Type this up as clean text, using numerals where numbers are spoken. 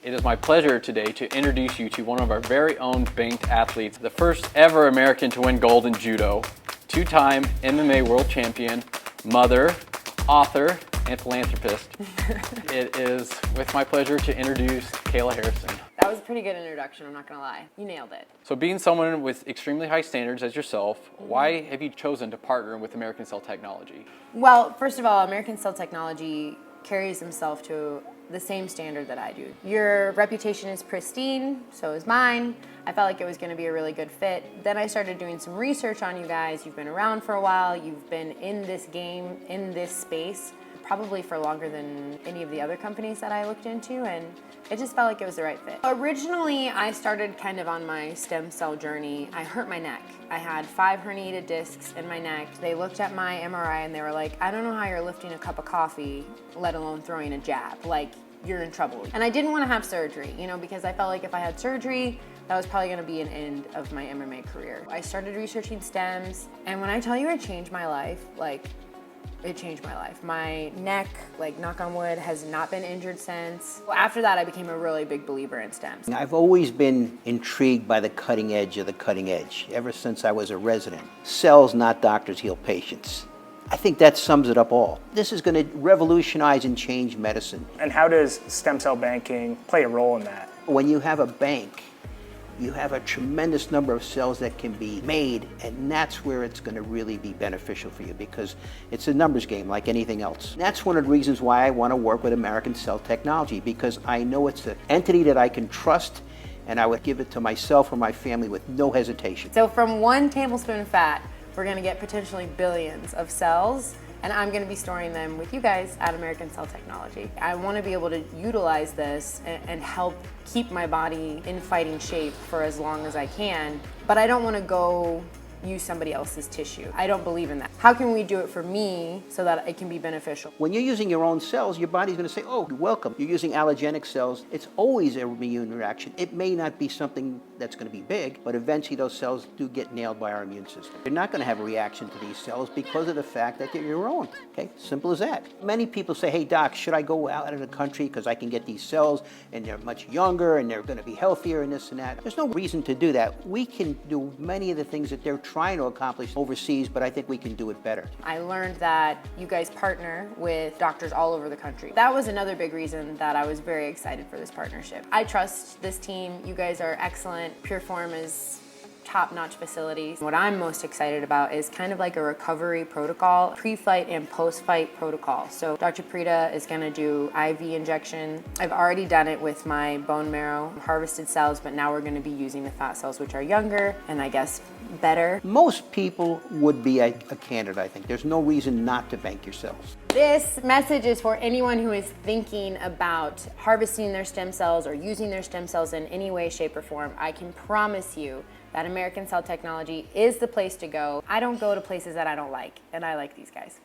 It is my pleasure today to introduce you to one of our very own banked athletes, the first ever American to win gold in judo, two-time MMA world champion, mother, author, and philanthropist. It is with my pleasure to introduce Kayla Harrison. That was a pretty good introduction, I'm not gonna lie. You nailed it. So being someone with extremely high standards as yourself, why have you chosen to partner with American Cell Technology? Well, first of all, American Cell Technology carries himself to the same standard that I do. Your reputation is pristine, so is mine. I felt like it was gonna be a really good fit. Then I started doing some research on you guys. You've been around for a while. You've been in this game, in this space, probably for longer than any of the other companies that I looked into, and it just felt like it was the right fit. Originally, I started kind of on my stem cell journey. I hurt my neck. I had 5 herniated discs in my neck. They looked at my MRI and they were like, I don't know how you're lifting a cup of coffee, let alone throwing a jab. Like, you're in trouble. And I didn't want to have surgery, because I felt like if I had surgery, that was probably gonna be an end of my MMA career. I started researching stems, and when I tell you it changed my life, it changed my life. My neck, knock on wood, has not been injured since. After that, I became a really big believer in stems. I've always been intrigued by the cutting edge of the cutting edge, ever since I was a resident. Cells, not doctors, heal patients. I think that sums it up all. This is going to revolutionize and change medicine. And how does stem cell banking play a role in that? When you have a bank, you have a tremendous number of cells that can be made, and that's where it's going to really be beneficial for you, because it's a numbers game like anything else. That's one of the reasons why I want to work with American Cell Technology, because I know it's an entity that I can trust, and I would give it to myself or my family with no hesitation. So from 1 tablespoon of fat, we're going to get potentially billions of cells, and I'm going to be storing them with you guys at American Cell Technology. I want to be able to utilize this and help keep my body in fighting shape for as long as I can, but I don't want to go use somebody else's tissue. I don't believe in that. How can we do it for me so that it can be beneficial? When you're using your own cells, your body's going to say, oh, you're welcome. You're using allogenic cells. It's always an immune reaction. It may not be something that's going to be big, but eventually those cells do get nailed by our immune system. You're not going to have a reaction to these cells because of the fact that they're your own. Okay, simple as that. Many people say, hey doc, should I go out of the country because I can get these cells and they're much younger and they're going to be healthier and this and that. There's no reason to do that. We can do many of the things that they're trying to accomplish overseas, but I think we can do it better. I learned that you guys partner with doctors all over the country. That was another big reason that I was very excited for this partnership. I trust this team. You guys are excellent. Pure Form is top-notch facilities. What I'm most excited about is kind of like a recovery protocol, pre-fight and post-fight protocol. So Dr. Prita is gonna do IV injection. I've already done it with my bone marrow, harvested cells, but now we're gonna be using the fat cells, which are younger and I guess better. Most people would be a candidate, I think. There's no reason not to bank your cells. This message is for anyone who is thinking about harvesting their stem cells or using their stem cells in any way, shape, or form. I can promise you that American Cell Technology is the place to go. I don't go to places that I don't like, and I like these guys.